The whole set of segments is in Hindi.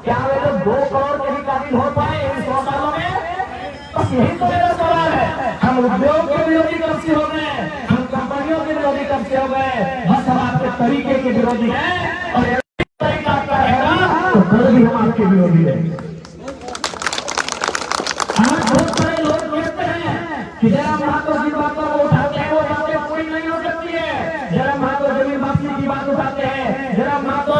क्या वे लोग 2 करोड़ के भी काबिल हो पाए इन 100 सालों में? बस यही तो मेरा सवाल है। हम उद्योग के विरोधी कब से हो गए, हम कंपनियों के विरोधी कब से हो गए? बस हम आपके तरीके के विरोधी हैं और तरीका आपका रहेगा तो कल भी हम आपके विरोधी रहेंगे। आज बहुत सारे लोग कहते हैं कि जयराम महतो जी बातों को उठाते हैं, वो बातें पूरी नहीं हो सकती है। जयराम महतो जमीन वापसी की बात उठाते हैं, जयराम महतो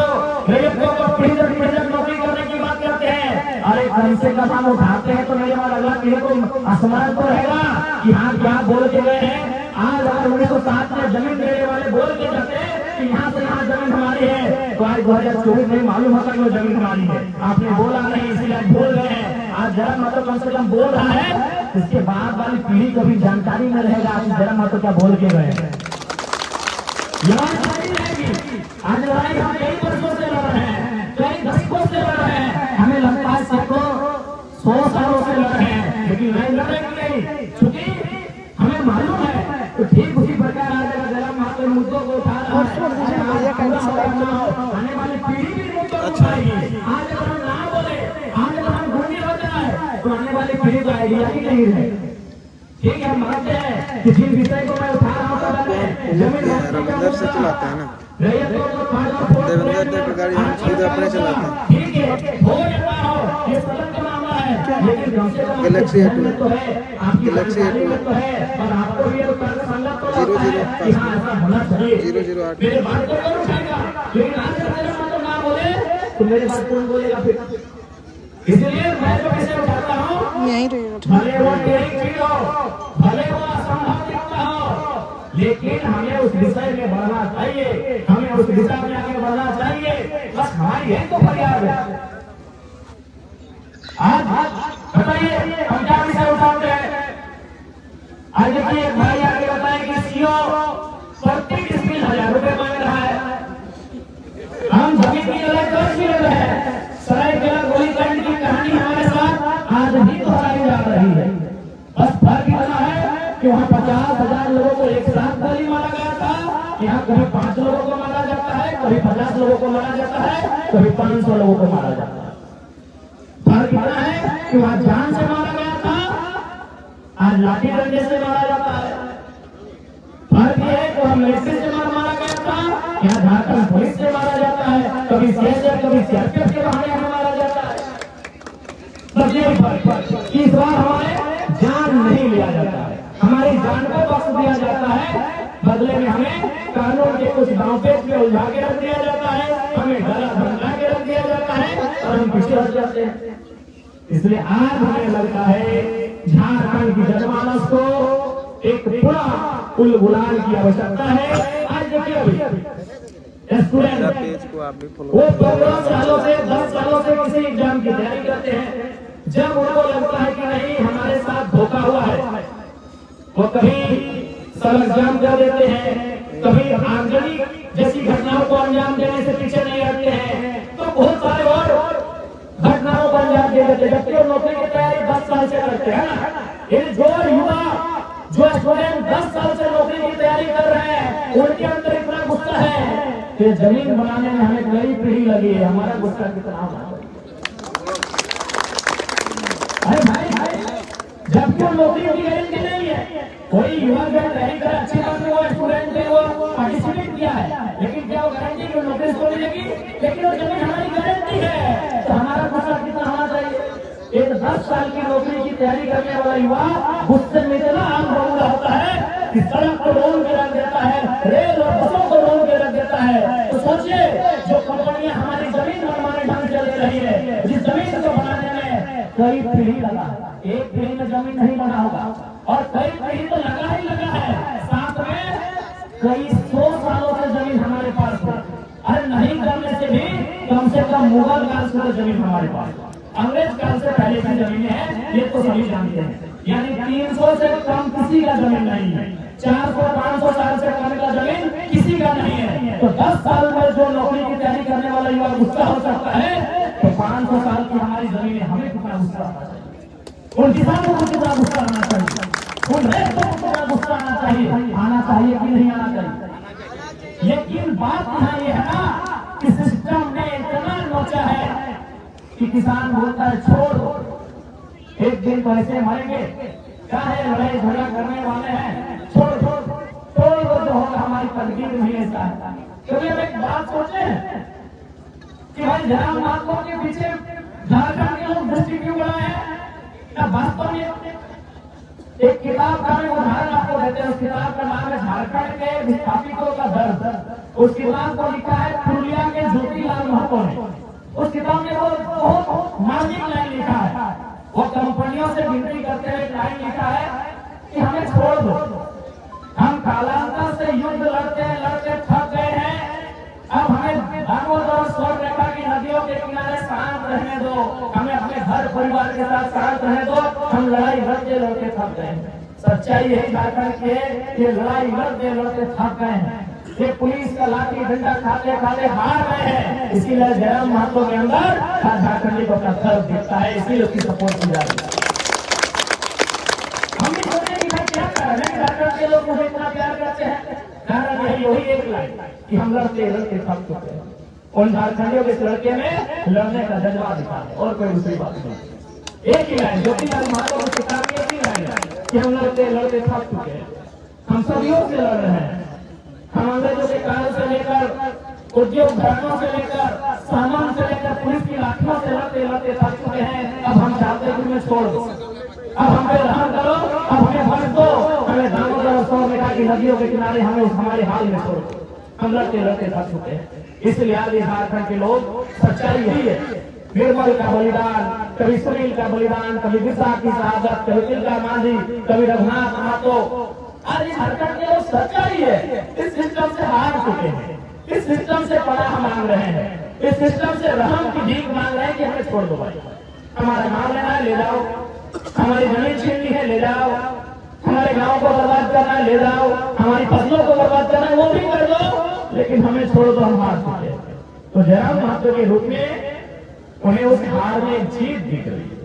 रैयतों को पीढ़ी नौकरी करने की बात करते हैं। अरे कम से कम हम उठाते हैं तो मेरे बाद अगला पीढ़ी को स्मरण तो रहेगा कि हाँ क्या बोल के गए हैं। आज अगर 1907 में जमीन देने वाले बोल के जाते कि यहाँ से यहाँ जमीन हमारी है, तो आज 2024 में मालूम होता कि वो जमीन हमारी है। आपने बोला नहीं इसलिए बोल रहे हैं। आज जयराम महतो कम से कम बोल रहा है, इसके बाद वाली पीढ़ी को भी जानकारी में रहेगा कि जयराम महतो क्या बोल के गए हैं। जानकारी रहेगी। आज लड़ाई हम कई वर्षों से लड़ रहे हैं, कई दशकों से लड़ रहे हैं। हमें लगता है सबको 100 सालों से लड़ रहे हैं, लेकिन नहीं लड़ेंगे नहीं, क्योंकि हमें मालूम है। तो ठीक उसी प्रकार आज जयराम महतो मुद्दों को उठा रहा है, आने वाली पीढ़ी भी मुद्दों को उठाएगी। आज अगर हम ना बोले, आज अगर हम घूमी हो जाए तो आने वाली पीढ़ी को आइडिया ही नहीं है। ठीक है, हम मानते हैं कि जिन विषय को मैं उठा रहा हूँ रविंदर से चलाता है ना, देवेंद्र की गाड़ी हम खुद अपने चलाते हैं। ठीक है, हो जाता हो ये सड़क का मामला है, लेकिन गैलेक्सी है तो है आपकी गैलेक्सी है तो है और आपको भी संगत तो 008 मेरे बात को कौन उठाएगा? लेकिन आज मेरा मतलब ना बोले तो मेरे बात कौन बोलेगा फिर? इसलिए मैं जो विषय उठाता हूँ, यहीं भले वो ठीक हो, भले वो असंभव दिखता हो, लेकिन हमें उस विषय में बढ़ना चाहिए, हमें उस दिशा में आगे बढ़ना चाहिए। बस हमारी यही तो फरियाद है। आज बताइए हम क्या विषय उठाते हैं? आज देखिए एक भाई आगे बताए कि सीओ प्रति डिस्मिल 1000 रुपए मांग रहा है। हम जमीन की लड़ाई कर भी रहे हैं। सरायकेला गोलीकांड की कहानी हमारे साथ आज भी दोहराई जा रही है। बस फर्क इतना है कि वहाँ 50,000 लोगों को एक साथ गोली मारा गया था, यहाँ कभी 5 लोगों को मारा जाता है, कभी 50 लोगों को मारा जाता है, कभी 500 लोगों को मारा जाता है। फर्क इतना है कि वहाँ जान से मारा गया था, आज लाठी डंडे से मारा जाता है। फर्क यह है कि वहाँ मैसेज से मारा गया था, यहाँ झारखंड पुलिस से मारा जाता है, कभी सीएसएफ कभी सीआरपीएफ के बहाने हमें मारा जाता है। बस यही फर्क कि इस बार हमारे जान नहीं लिया जाता है, हमारी जान को बख्श दिया जाता है, बदले में हमें कानून के कुछ दांवपेच में उलझा के रख दिया जाता है, हमें डरा धमका के रख दिया जाता है और हम पीछे हट जाते हैं। इसलिए आज हमें लगता है झारखंड की जनमानस को एक पूरा उलगुलान की आवश्यकता है। आज देखिए स्टूडेंट वो 15 सालों से 10 सालों से किसी एग्जाम की तैयारी करते हैं, जब उनको लगता है कि नहीं हमारे साथ धोखा हुआ है, वो कभी सब एग्जाम कर देते हैं, कभी आगजनी जैसी घटनाओं को अंजाम देने से पीछे नहीं हटते हैं, तो बहुत सारे और घटनाओं को अंजाम दे देते हैं। जबकि नौकरी की तैयारी 10 साल से करते हैं ना, जो युवा जो स्टूडेंट 10 साल से नौकरी की तैयारी कर रहे हैं, उनके अंदर इतना गुस्सा है कि जमीन बनाने में हमें कई पीढ़ी लगी है, हमारा गुस्सा कितना होगा। अरे भाई जबकि वो नौकरी की गारंटी नहीं है, कोई युवा जब तैयारी कर अच्छी बात है, वो स्टूडेंट है, वो पार्टिसिपेट किया है, लेकिन क्या वो गारंटी की नौकरी उसको मिलेगी? लेकिन वो जमीन हमारी गारंटी है, तो हमारा गुस्सा कितना होना चाहिए? एक 10 साल की नौकरी की तैयारी करने वाला युवा गुस्से में इतना आग बबूला होता है कि सड़क को रोक के रख देता है, रेल और बसों को रोक के रख देता है। तो सोचिए जो कंपनियां हमारी जमीन मनमाने ढंग से ले रही है, जिस जमीन को बनाने में कई पीढ़ी लगा, एक पीढ़ी में जमीन नहीं बना होगा और कई पीढ़ी तो लगा ही लगा है, साथ में कई 100 सालों से जमीन हमारे पास है। अरे नहीं करने से भी कम से कम मुगल काल से जमीन हमारे पास, अंग्रेज काल से पहले की जमीनें हैं, ये तो सभी जानते हैं। यानी 300 से कम किसी का जमीन नहीं है, 400-500 साल से कम का जमीन किसी का नहीं है। तो 10 साल में जो नौकरी की तैयारी करने वाला युवा गुस्सा हो सकता है, तो 500 साल की हमारी जमीन है, हमें कितना गुस्सा आना चाहिए, उन किसानों को कितना गुस्सा आना चाहिए, उन रेतों को कितना गुस्सा आना चाहिए कि नहीं आना चाहिए। लेकिन बात यहाँ ये है ना कि सिस्टम ने इतना नोचा है कि किसान बोलता है छोड़ दो, एक दिन तो ऐसे मरेंगे, क्या है लड़ाई झगड़ा करने वाले हैं, छोड़ छोड़ छोड़ दो, जो होगा हमारी तकदीर में ऐसा है। कभी हम एक बात सोचे हैं कि भाई जयराम महातो के पीछे झारखंड के लोग दृष्टि क्यों बनाए हैं? क्या वास्तव में एक किताब का मैं उदाहरण आपको देते हैं, उस किताब का नाम है झारखंड के विस्थापितों का दर्द। उस किताब को लिखा है पुरुलिया के ज्योतिलाल महतो ने। उस किताब में वो बहुत मार्मिक लाइन लिखा है, वो कंपनियों से विनती करते हुए लाइन लिखा है कि हमें छोड़ दो, हम कालांतर से युद्ध लड़ते लड़ते थक गए हैं, अब हमें दामोदर स्वर्ग रेखा की नदियों के किनारे शांत रहने दो, हमें अपने घर परिवार के साथ शांत रहने दो, हम लड़ाई लड़ते लड़ते थक गए हैं। सच्चाई यही झारखंड की है, ये लड़ाई लड़ते लड़ते थक गए हैं, ये पुलिस का लाठी डंडा खाते खाते हार गए हैं। इसीलिए जयराम महातो के अंदर झारखंडी को अपना दर्द दिखता है, इसीलिए उसकी सपोर्ट की जा रही है। हम भी सोचे कि भाई क्या कारण है झारखंड के लोग मुझे इतना प्यार करते हैं, कारण यही वही एक लाइन कि हम लड़ते लड़ते थक चुके हैं। उन झारखंडियों के इस लड़के में लड़ने का जज्बा दिखा है, और कोई दूसरी बात नहीं। एक ही लाइन ज्योतिलाल महतो की किताब में एक ही लाइन है कि हम लड़ते लड़ते थक चुके हैं, हम सदियों से लड़ रहे हैं, हम अंग्रेजों के काल से लेकर उद्योग धर्मों से लेकर सामान से लेकर पुलिस की लाठियों से लड़ते लड़ते थक चुके हैं। अब हम चाहते हैं कि हमें छोड़ दो, अब हम पे रहम करो, अब हमें भर दो, हमें दामोदर स्वर्ग रेखा की नदियों के किनारे हमें हमारे हाल में छोड़ दो, हम लड़ते लड़ते थक चुके हैं। इसलिए आज झारखंड के लोग, सच्चाई यही है, निर्मल का बलिदान, कभी सुनील का बलिदान, कभी बिरसा की शहादत, कभी तिलका मांझी, कभी रघुनाथ महतो, आज झारखंड के लोग सच्चाई है इस सिस्टम से हार चुके हैं, इस सिस्टम से पनाह मांग रहे हैं, इस सिस्टम से रहम की भीख मांग रहे हैं कि हमें छोड़ दो भाई, हमारा गाँव लेना है ले जाओ, हमारी जमीन छीननी है ले जाओ, हमारे गांव को बर्बाद करना है ले जाओ, हमारी फसलों को बर्बाद करना है वो भी कर दो, लेकिन हमें छोड़ दो, हम हार चुके हैं। तो जयराम महतो के रूप में उन्हें उस हार में जीत दिख रही है,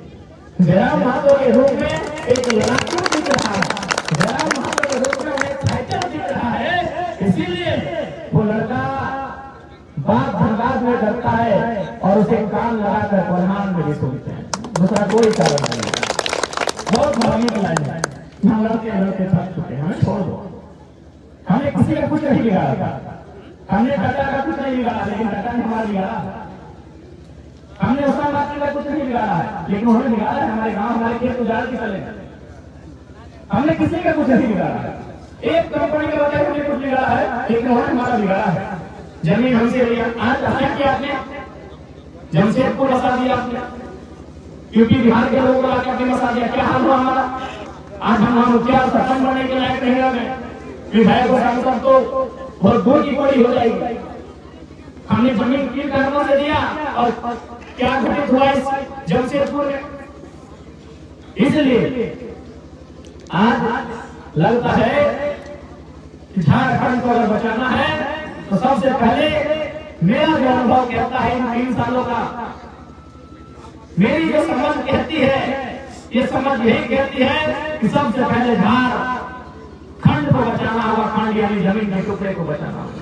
जयराम महतो के रूप में एक लड़ाकू दिख रहा है, जयराम महतो के रूप में उन्हें फाइटर दिख रहा है। इसीलिए वो लड़का बाप धनबाद में डरता है और उसे कान लगाकर प्रधान में भी सुनते हैं, दूसरा कोई कारण नहीं है। बहुत धार्मिक लाइन है, हम लड़ते लड़ते थक चुके हैं, हमें छोड़ दो, हमें किसी का कुछ नहीं बिगाड़ा था, हमने टाटा का कुछ नहीं बिगाड़ा, लेकिन टाटा ने हमारा बिगाड़ा, हमने उसका मात्र का कुछ नहीं बिगाड़ा है, लेकिन उन्होंने बिगाड़ा है हमारे गांव हमारे खेत उजाड़ के चले, हमने किसी का कुछ नहीं बिगाड़ा है, एक कंपनी के वजह से कुछ बिगाड़ा है, लेकिन उन्होंने हमारा बिगाड़ा है। जमीन हमसे लिया, आज हासिल किया आपने, जमशेदपुर बसा दिया आपने, यूपी बिहार के लोगों को लाकर बसा दिया, क्या हाल हुआ हमारा? आज हम मुखिया सरपंच बनने के लायक नहीं रह गए, विधायक और सांसद तो बहुत दूर की पड़ी हो जाएगी। हमने जमीन किन कारणों से दिया और क्या घटित हुआ इस जमशेदपुर में? इसलिए आज लगता है कि झारखंड को अगर बचाना है तो सबसे पहले मेरा जो अनुभव कहता है इन 3 सालों का, मेरी जो समझ कहती है, ये समझ यही कहती है कि सबसे पहले झारखंड को बचाना होगा, खंड यानी जमीन के टुकड़े को बचाना होगा।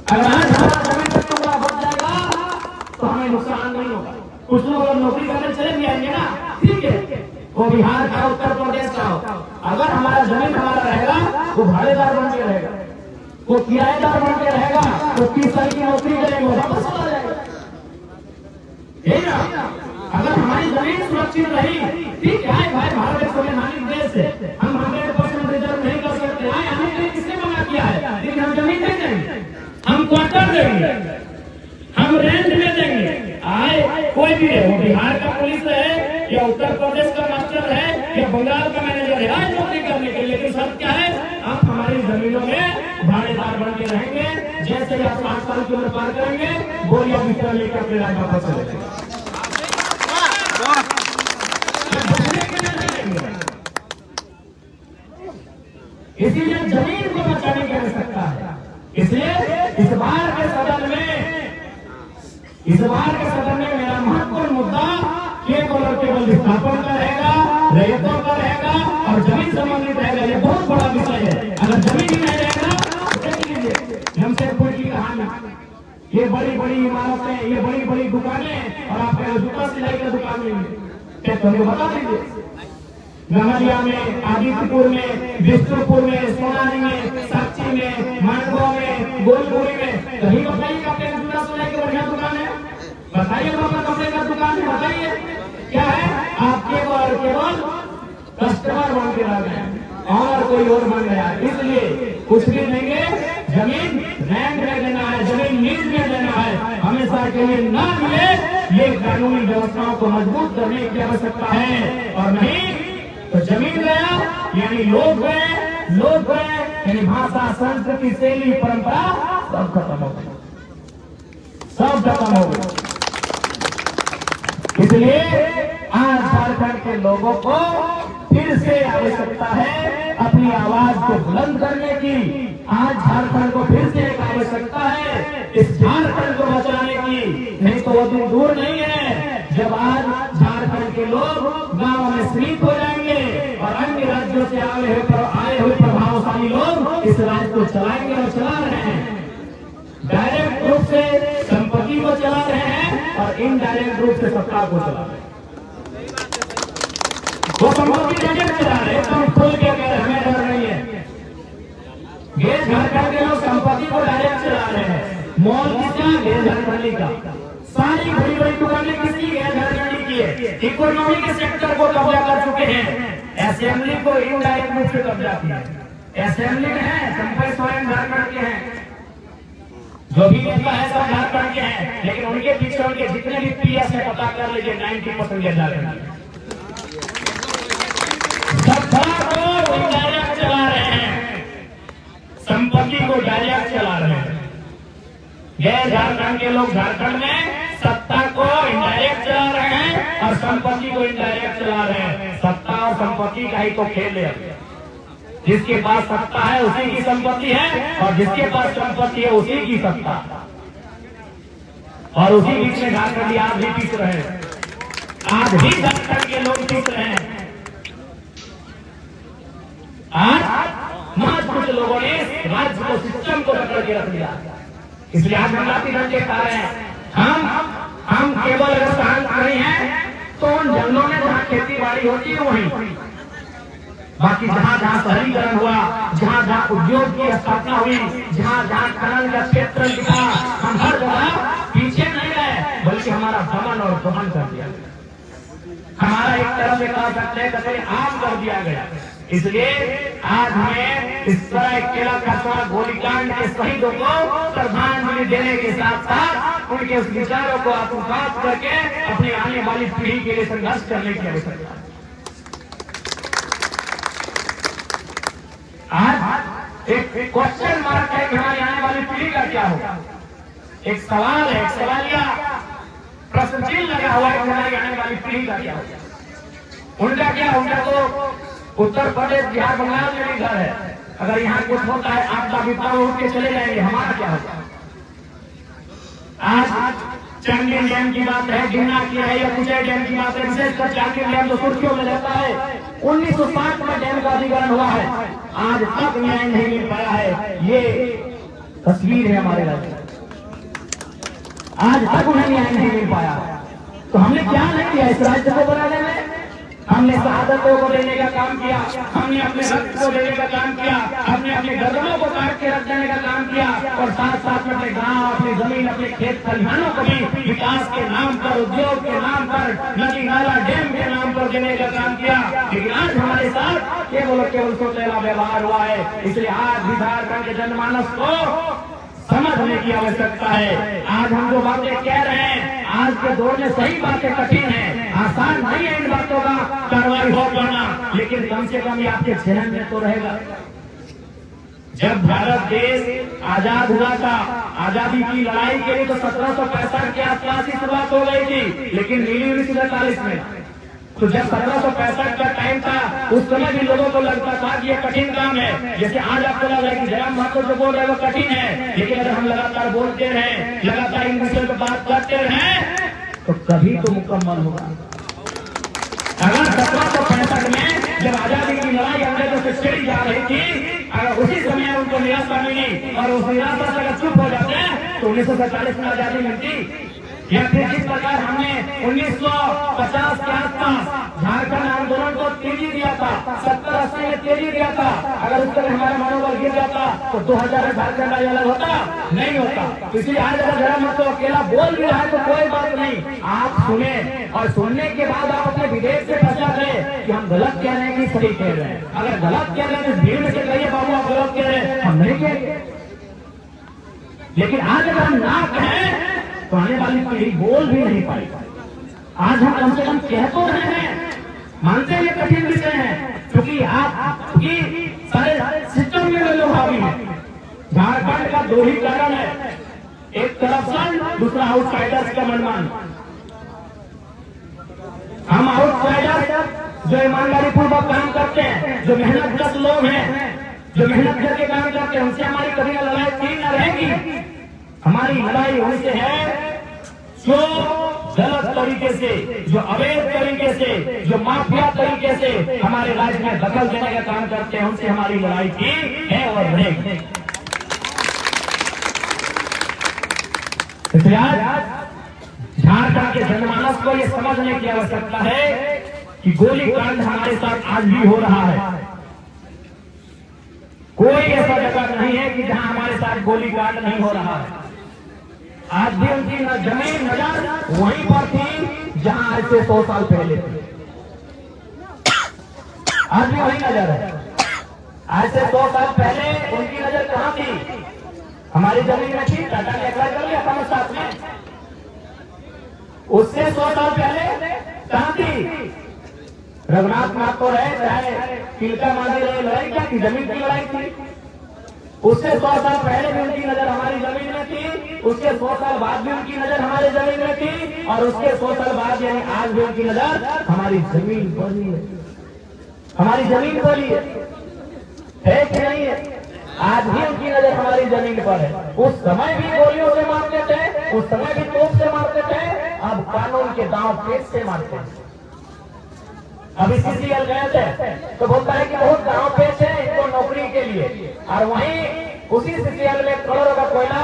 अगर आज हमारा जमीन का टुकड़ा बच जाएगा तो हमें नुकसान नहीं होगा। कुछ लोग अगर नौकरी करने चले भी आएंगे ना, ठीक है, वो बिहार का उत्तर प्रदेश का हो, अगर हमारा जमीन हमारा रहेगा वो भाड़ेदार बन के रहेगा, वो किराएदार बन के रहेगा, वो 30 साल की नौकरी करेंगे, वो वापस चला जाएगा। यही ना, अगर हमारी जमीन सुरक्षित रही, ठीक है भाई, भारत एक संवैधानिक देश है, हम 100% रिजर्व नहीं कर सकते, हमने किसने मना किया है, लेकिन हम जमीन नहीं देंगे, हम क्वार्टर देंगे, हम रेंट में देंगे। आए कोई भी है, वो बिहार का पुलिस है या उत्तर प्रदेश का मास्टर है या बंगाल का मैनेजर है, आए नौकरी करने के लिए, लेकिन शर्त क्या है, आप हमारी जमीनों में भाड़ेदार बन के रहेंगे, जैसे ही आप 5 साल की उम्र पार करेंगे बोरिया बिस्तर लेकर अपने राज्य वापस चले जाएंगे। इसीलिए जमीन को बचाने की आवश्यकता है। इसलिए इस बार के सदन में मेरा महत्वपूर्ण मुद्दा केवल और केवल विस्थापन का रहेगा, रैयतों का रहेगा और जमीन संबंधित रहेगा। ये बहुत बड़ा विषय है। अगर जमीन ही नहीं रहेगा तो देख लीजिए जमशेदपुर की कहानी, ये बड़ी बड़ी इमारतें, ये बड़ी बड़ी दुकानें, और आपके जूता सिलाई का दुकान नहीं है, तो हमको बता दीजिए। गमरिया में, आदित्यपुर में, बिष्णुपुर में, सोनारी में, साक्षी में, मानगो में, गोलपुरी में, कहीं बताइए आपके जूता सिलाई की बढ़िया दुकान है? बताइए अपना कपड़े का दुकान है, बताइए क्या है? आप केवल कस्टमर बन के रह गए और कोई और बन गया। इसलिए कुछ भी देंगे, जमीन रैंक में देना है, जमीन लीज में देना है, हमेशा के लिए ना मिले, ये कानूनी व्यवस्थाओं को मजबूत करने की आवश्यकता है। और नहीं तो जमीन गया यानी लोग गए यानी भाषा, संस्कृति, शैली, परंपरा सब खत्म हो गए, सब खत्म हो गए। इसलिए आज झारखंड के लोगों को फिर से आवश्यकता है अपनी आवाज को बुलंद करने की। आज झारखंड को फिर से एक आवश्यकता है इस झारखंड को बचाने की। नहीं तो वो दिन दूर नहीं है जब आज झारखंड के लोग गांव में शहीद हो जाएंगे और अन्य राज्यों से आए हुए प्रभावशाली लोग इस राज्य को चलाएंगे और चला रहे हैं। डायरेक्ट रूप से संपत्ति को चला रहे हैं और इनडायरेक्ट रूप से सत्ता को चला रहे हैं। वो संपत्ति डायरेक्ट चला रहे हैं, तो खोल के कह रहे हैं हमें डर नहीं है। ये झारखंड के लोग संपत्ति को डायरेक्ट चला रहे हैं। मॉल किसका? ये झारखंडी का। सारी बड़ी बड़ी दुकानें किसकी है? झारखंडी की है। इकोनॉमी के सेक्टर को कब्जा कर चुके हैं। असेंबली को इनडायरेक्ट रूप से कब्जा किया है। असेंबली में है संपय सोरेन झारखंड के हैं, जो भी नेता है सब झारखंड के हैं, लेकिन उनके पीछे उनके जितने भी पीएस है पता कर लीजिए 90% झारखंड सत्ता को डायरेक्ट चला रहे हैं, संपत्ति को डायरेक्ट चला रहे हैं। ये झारखंड के लोग झारखंड में सत्ता को इनडायरेक्ट चला रहे हैं और संपत्ति को इनडायरेक्ट चला रहे हैं। सत्ता और संपत्ति का ही तो खेल है। जिसके पास सत्ता है उसी की संपत्ति है और जिसके पास संपत्ति है उसी की सत्ता। और उसी बीच में झारखंडी आज भी पीस रहे हैं, आज भी झारखंड के लोग पीस रहे हैं। आज महज कुछ लोगों ने राज्य को, सिस्टम को पकड़ के रख दिया। इसलिए आज हम लाठी डंडे खा रहे हैं। हम केवल अगर शांत नहीं है तो उन जंगलों में जहाँ खेती बाड़ी होती है वहीं, बाकी जहाँ जहाँ शहरीकरण हुआ, जहाँ जहाँ उद्योग की स्थापना हुई, जहाँ जहाँ खनन का क्षेत्र दिखा, हम हर जगह पीछे नहीं रहे बल्कि हमारा दमन और दमन कर दिया गया। हमारा एक तरह से कह सकते हैं कतई आम कर दिया गया। इसलिए आज हमें इस तरह केला कस्बा गोलीकांड के शहीदों को श्रद्धांजलि देने के साथ साथ उनके उस विचारों को आत्मसात करके अपनी आने वाली पीढ़ी के लिए संघर्ष करने की आवश्यकता है। आज एक क्वेश्चन मार्क है कि हमारी आने वाली पीढ़ी का क्या होगा। एक सवाल है, एक सवालिया प्रश्न चिन्ह लगा हुआ है कि हमारी आने वाली पीढ़ी का क्या होगा। उनका क्या? उनका तो उत्तर प्रदेश, बिहार, बंगाल में भी घर है। अगर यहाँ कुछ होता है आपदा विपदा उठ के चले जाएंगे, हमारा क्या होगा। आज चंडी डैम की बात है, गिरना की है या कुचै डैम की बात है, विशेषकर चांदी डैम जो सुर्खियों में रहता है। 1960 में डैम का अधिग्रहण हुआ है, आज तक न्याय नहीं मिल पाया है। ये तस्वीर है हमारे राज्य, आज तक उन्हें न्याय नहीं मिल पाया। तो हमने क्या नहीं किया इस राज्य को बनाने में? हमने शहादतों को देने का काम किया, हमने अपने रक्त को देने का काम किया, हमने अपने गर्दनों को काट के रख देने का काम किया और साथ साथ में अपने गांव, अपनी जमीन, अपने खेत खलिहानों को भी विकास के नाम पर, उद्योग के नाम पर, नदी नाला डैम के नाम पर देने का काम किया। लेकिन आज हमारे साथ केवल सोचेला व्यवहार हुआ है। इसलिए आज भी झारखंड के जनमानस को समझने की आवश्यकता है। आज हम जो बातें कह रहे हैं आज के दौर में सही बातें कठिन है, आसान नहीं है इन बातों का कार्रवाई हो पाना, लेकिन कम से कम ये आपके जहन में तो रहेगा। जब भारत देश आजाद हुआ था, आजादी की लड़ाई के लिए तो 1765 के आसपास ही शुरुआत हो गई थी, लेकिन नीली हुई 47 में। तो जब 1765 का टाइम था उस समय भी लोगों को लगता था कि ये कठिन काम है। जैसे आज आपको लग रहा है कि जयराम महतो जो बोल रहे हैं वो कठिन है, लेकिन अगर हम लगातार बोलते रहें, लगातार इन विषयों पर बात करते रहें तो कभी तो मुकम्मल होगा। अगर 1765 में जब आजादी की लड़ाई अंग्रेजों से छिड़ी जा रही थी, अगर उसी समय उनको निराशा मिली और उस निराशा से अगर चुप हो जाते हैं तो 1947 में आजादी मिलती, या फिर जिस प्रकार हमने 1950 के आसपास झारखंड आंदोलन को तेजी दिया था, 70-80 में तेजी दिया था, अगर उस तरह हमारा मनोबल गिर जाता तो 2000 में झारखंड आज अलग होता नहीं होता। तो इसलिए आज अगर जरा मत तो अकेला बोल भी रहा है तो कोई बात नहीं, आप सुने और सुनने के बाद आप अपने विवेक से पहचान रहे कि हम गलत कह रहे हैं कि सही कह रहे हैं। अगर गलत कह रहे हैं तो भीड़ में से कहिए बाबू आप गलत कह रहे हैं, हम नहीं कहेंगे। लेकिन आज अगर हम ना कहें तो आने वाली पीढ़ी बोल भी नहीं पाएगी। आज हम कम से कम कह तो रहे हैं, मानते हैं ये कठिन विषय है, क्योंकि आपकी सारे सिस्टम में लोग हावी हैं। झारखंड का दो ही कारण है, एक करप्शन, दूसरा आउटसाइडर्स का मनमान। हम आउटसाइडर जो ईमानदारी पूर्वक काम करते हैं, जो मेहनत लोग हैं, जो मेहनत करके काम करते हैं, उनसे हमारी कभी लड़ाई न रहेगी। हमारी लड़ाई उनसे है जो गलत तरीके से, जो अवैध तरीके से, जो माफिया तरीके से हमारे राज्य में दखल देने का काम करते हैं, उनसे हमारी लड़ाई की है और रहेगी। इसलिए आज झारखंड के जनमानस को यह समझने की आवश्यकता है कि गोलीकांड हमारे साथ आज भी हो रहा है। कोई ऐसा जगह नहीं है कि जहां हमारे साथ गोलीकांड नहीं हो रहा है। आज भी उनकी जमीन नजर वहीं पर थी जहां आज से 100 साल पहले थी। आज भी वही नजर है। आज से 100 साल पहले उनकी नजर कहां थी? हमारी जमीन में थी, टाटा ने एक्वायर कर लिया था साथ में। उससे 100 साल पहले कहां थी? रघुनाथ माथुर है, चाहे तिलका मांझी रहे, लड़ाई क्या थी? जमीन की लड़ाई थी। उससे 100 साल पहले भी उनकी नजर हमारी जमीन में थी, उसके 100 साल बाद भी उनकी नजर हमारी जमीन में थी, और उसके 100 साल बाद यानी आज भी उनकी नजर हमारी जमीन पर ही है। हमारी जमीन पर ही है कि नहीं है? आज भी उनकी नजर हमारी जमीन पर है। उस समय भी गोलियों से मारते थे, उस समय भी तोप से मारते थे, अब कानून के दांव पेच से मारते हैं। अभी सीसीएल गए थे तो बोलता है कि बहुत गांव पेश है इनको नौकरी के लिए, और वहीं उसी सीसीएल में करोड़ों का कोयला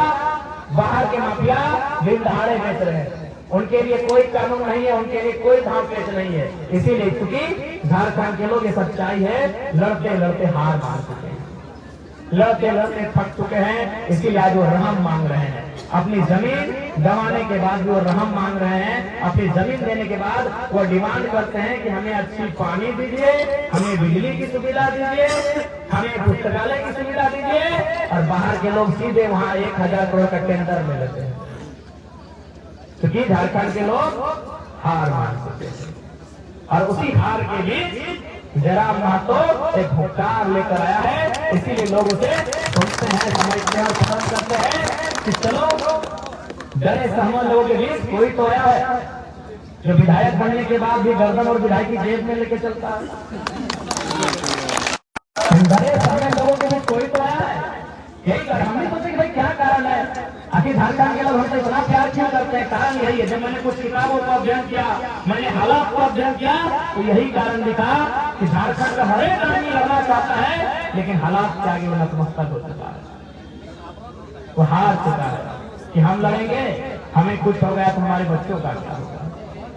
बाहर के माफिया दिन दहाड़े बेच रहे हैं। उनके लिए कोई कानून नहीं है, उनके लिए कोई धाम पेश नहीं है। इसीलिए क्योंकि झारखंड के लोग ये सच्चाई है, लड़ते लड़ते हार मान चुके हैं, लड़ते लड़ते थक चुके हैं। इसीलिए आज वो रहम मांग रहे हैं। अपनी जमीन गंवाने के बाद भी वो रहम मांग रहे हैं। अपनी जमीन देने के बाद वो डिमांड करते हैं कि हमें अच्छी पानी दीजिए, हमें बिजली की सुविधा दीजिए, हमें पुस्तकालय की सुविधा दीजिए, और बाहर के लोग सीधे वहां 1000 करोड़ का टेंडर में लेते हैं, क्योंकि झारखंड के लोग हार मान चुके हैं। और उसी हार के बीच जयराम महतो एक भुगतान लेकर आया है। इसीलिए लोग उसे सुनते हैं, समझते हैं और पसंद करते हैं कि चलो डरे सहमत लोगों के बीच कोई तो आया है जो विधायक बनने के बाद भी गर्दन और विधायक की जेब में लेके चलता है। डरे सहमत लोगों के बीच कोई तो आया है, यही कारण। हमने सोचे कि भाई क्या कारण है, आखिर झारखंड के लोग हमसे इतना प्यार क्यों करते हैं? कारण यही है। जब मैंने कुछ किताबों का अध्ययन किया, मैंने हालात का अध्ययन किया, तो यही कारण दिखा कि झारखंड का हर एक आदमी लड़ना चाहता है, लेकिन हालात के आगे वो नतमस्तक हो चुका है, वो हार चुका है कि हम लड़ेंगे, हमें कुछ हो गया तो हमारे बच्चों का क्या होगा,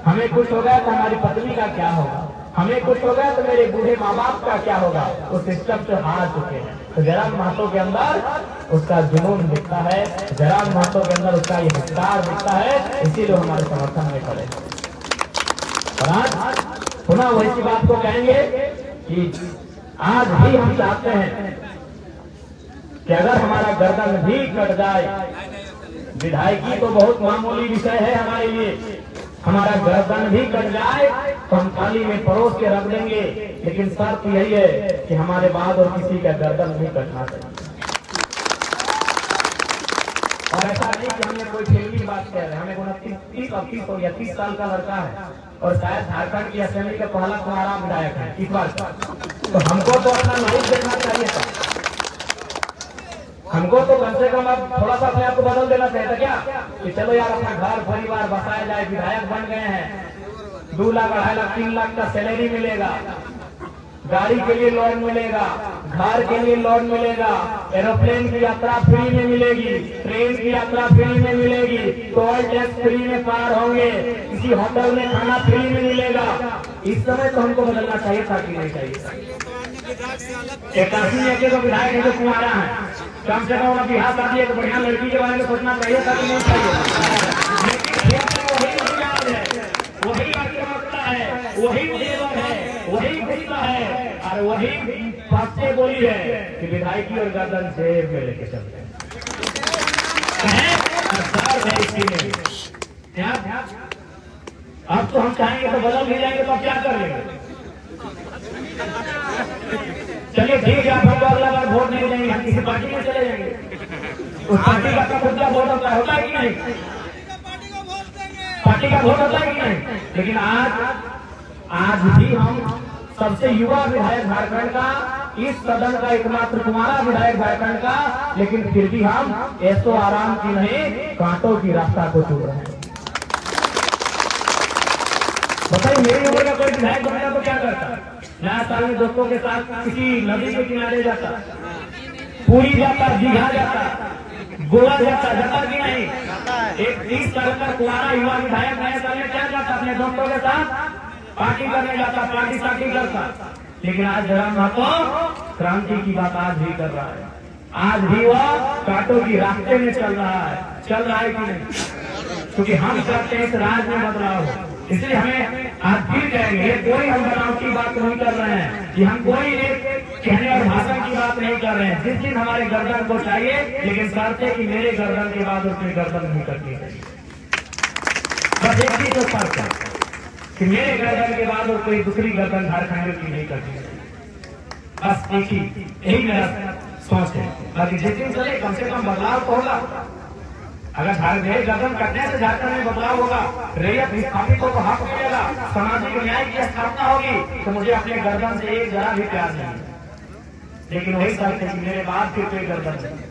हमें कुछ हो गया तो हमारी पत्नी का क्या होगा, हमें कुछ हो गया तो मेरे बूढ़े माँ बाप का क्या होगा। उस सिस्टम से हार चुके हैं। तो जयराम महतो के अंदर उसका जुनून दिखता है, जयराम महतो के अंदर उसका ये हिस्सार दिखता है, इसीलिए हमारे समर्थन में खड़े। और आज पुनः वही बात को कहेंगे कि आज भी हम चाहते हैं कि अगर हमारा गर्दन भी कट जाए, विधायकी तो बहुत मामूली विषय है हमारे लिए, हमारा गर्दन भी कट जाए तो हम थाली में परोस के रख देंगे, लेकिन शर्त यही है कि हमारे बाद और किसी का गर्दन भी कटना चाहिए। और ऐसा नहीं कि हमने कोई फिल्मी बात कह रहे हैं। हमें 29 या 30 साल का लड़का है और शायद झारखंड की असेंबली का पहला तुम्हारा विधायक है इस बार, तो हमको तो अपना लाइफ देखना चाहिए था। हमको तो कम से कम अब थोड़ा सा अपने आप को बदल देना चाहिए था क्या, कि चलो यार अपना घर परिवार बसाया जाए, विधायक बन गए हैं, 2 लाख 2.5 लाख 3 लाख का सैलरी मिलेगा, गाड़ी के लिए लोन मिलेगा, घर के लिए लोन मिलेगा, एरोप्लेन की यात्रा फ्री में मिलेगी, ट्रेन की यात्रा फ्री में मिलेगी, टोल टैक्स फ्री में पार होंगे, किसी होटल में खाना फ्री में मिलेगा। इस समय तो हमको बदलना चाहिए था कि नहीं चाहिए? 81 एक तो विधायक है जो कुमारा है, कम से कम बिहार शादी एक बढ़िया लड़की के बारे में सोचना चाहिए था कि नहीं चाहिए? वही आक्रामकता है, वही उद्योग है, वही गुस्सा है और वही बातें बोली है कि विधायकी और गर्दन जेब में लेके चलते हैं। अब तो हम चाहेंगे तो बदल भी जाएंगे तो क्या कर लेंगे? चलिए ठीक है, आप हमको अगला बार वोट नहीं देंगे, हम किसी पार्टी में चले जाएंगे। उस पार्टी का खुद का वोट होता है कि नहीं? पार्टी का वोट होता है कि नहीं? लेकिन आज भी हम सबसे युवा विधायक झारखंड का, इस सदन का एकमात्र कुमारा विधायक झारखंड का, लेकिन फिर भी हम ऐसो आराम की नहीं, कांटों की रास्ता को चुन रहे हैं। बताइए मेरी उम्र का कोई विधायक बनेगा तो क्या करता? नया साल में दोस्तों के साथ किसी नदी के किनारे जाता, पूरी जाता, दीघा जाता, गोवा जाता कि नहीं? एक 30 साल का कुमारा युवा विधायक नया साल में क्या जाता? अपने दोस्तों के साथ पार्टी करने जाता, पार्टी करता। लेकिन आज जयराम महतो क्रांति की बात आज भी कर रहा है, आज भी वह कांटों की रास्ते में चल रहा है कि नहीं? क्योंकि हम चाहते हैं इस राज्य में बदलाव हो, इसलिए हमें आज फिर कहेंगे, कोई हम बनाव की बात नहीं कर रहे हैं, कि हम कोई एक कहने और भाषण की बात नहीं कर रहे हैं। जिस दिन हमारे गर्दन को चाहिए, लेकिन चाहते कि मेरे गर्दन के बाद उसकी गर्दन नहीं करनी चाहिए। बस एक चीज तो फर्क है कि मेरे गर्दन के बाद और कोई दूसरी गर्दन झारखंड की नहीं करनी चाहिए। बस एक ही यही मेरा सोच है। बाकी जिस दिन चले कम से कम बदलाव तो होगा। अगर मेरे गर्दन कटने से झारखंड में बदलाव होगा, रैयत विस्थापित को हक मिलेगा, सामाजिक न्याय की स्थापना होगी, तो मुझे अपने गर्दन से एक जरा भी प्यार नहीं। लेकिन वही शर्त है कि मेरे बाद फिर कोई गर्दन नहीं।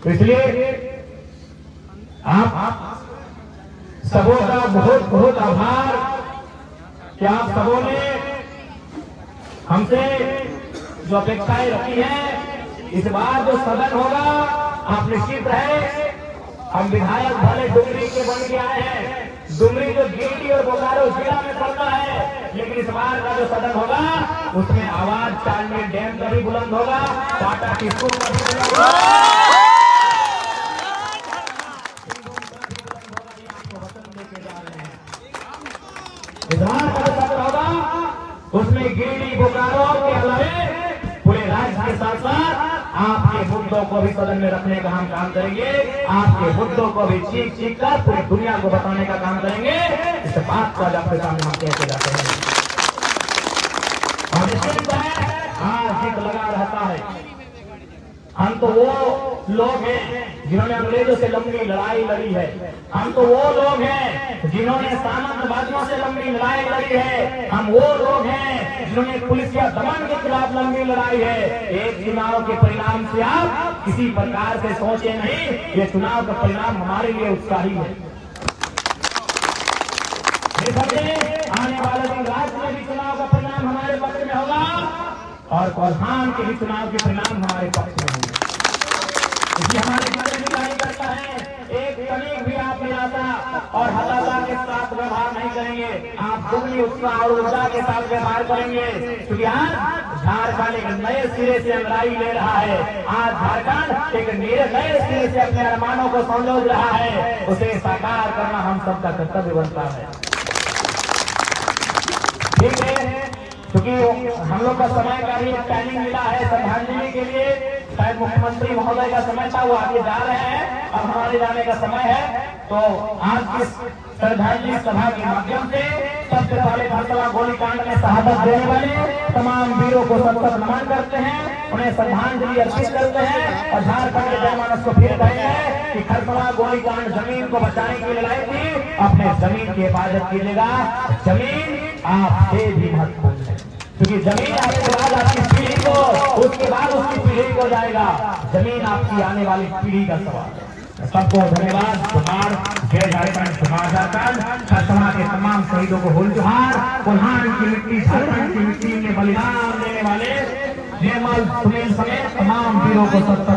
तो इसलिए आप सबों का बहुत बहुत आभार कि आप सबों ने हमसे जो अपेक्षाएं रखी हैं। इस बार जो सदन होगा, आप निश्चित रहे, हम विधायक भले डुमरी के बन के आए हैं, डुमरी जो गिरिडीह और बोकारो जिला में पड़ता है, लेकिन इस बार का जो सदन होगा उसमें आवाज चांदनी डैम का भी बुलंद होगा, टाटा किस्को का भी बुलंद होगा। उसमें गिरिडीह बोकारो के अलावे पूरे राज्य के साथ साथ आपके मुद्दों को भी सदन में रखने का हम काम करेंगे, आपके मुद्दों को भी चीख कर पूरी दुनिया को बताने का काम करेंगे। इस बात को आज आपके सामने हम कहते जाते हैं और आज जीत लगा रहता है। हम तो वो लोग हैं जिन्होंने अंग्रेजों से लंबी लड़ाई लड़ी है, हम तो वो लोग हैं जिन्होंने सामंतवादियों से लंबी लड़ाई लड़ी है, हम वो लोग हैं जिन्होंने पुलिस या दमन के खिलाफ लंबी लड़ाई है। एक चुनाव के परिणाम से आप किसी प्रकार से सोचे नहीं, ये चुनाव का परिणाम हमारे लिए उत्साही है। आने वाले दिन राज्य में भी चुनाव का परिणाम हमारे पक्ष में होगा और प्रधान के भी चुनाव के परिणाम हमारे पक्ष में होंगे। इसलिए हमारे कार्य नहीं करता है, एक तनिक भी आप निराशा और हताशा के साथ व्यवहार नहीं करेंगे, आप दुगनी उत्साह और ऊर्जा के साथ व्यवहार करेंगे। क्योंकि आज झारखंड एक नए सिरे से अंगड़ाई ले रहा है, आज झारखंड एक नए सिरे से अपने अरमानों को संजोज रहा है, उसे साकार करना हम सबका कर्तव्य बनता है। ठीक है, क्योंकि हम लोग का समय का भी टाइमिंग मिला है श्रद्धांजलि के लिए, शायद मुख्यमंत्री महोदय का समय था, वो आगे जा रहे हैं, अब हमारे जाने का समय है। तो आज की श्रद्धांजलि सभा के माध्यम से सबसे पहले फरसला गोलीकांड में शहादत देने वाले तमाम वीरों को सत नमन करते हैं, उन्हें श्रद्धांजलि अर्पित करते हैं और झारखंड के जनमानस को फिर कहते हैं कि खरसला गोलीकांड जमीन को बचाने की लड़ाई थी, अपने जमीन की हिफाजत कीजिएगा। जमीन आपसे भी महत्वपूर्ण है, क्योंकि जमीन आपके बाद आपकी पीढ़ी को, उसके बाद उसकी पीढ़ी को जाएगा। जमीन आपकी आने वाली पीढ़ी का सवाल है। सबको धन्यवाद। जोहार, जय झारखंड, जोहार झारखंड। खरसमा के तमाम शहीदों को होल जोहार। कोल्हान की मिट्टी, झारखंड की मिट्टी में बलिदान देने वाले निर्मल सुनील समेत तमाम वीरों को सत्तर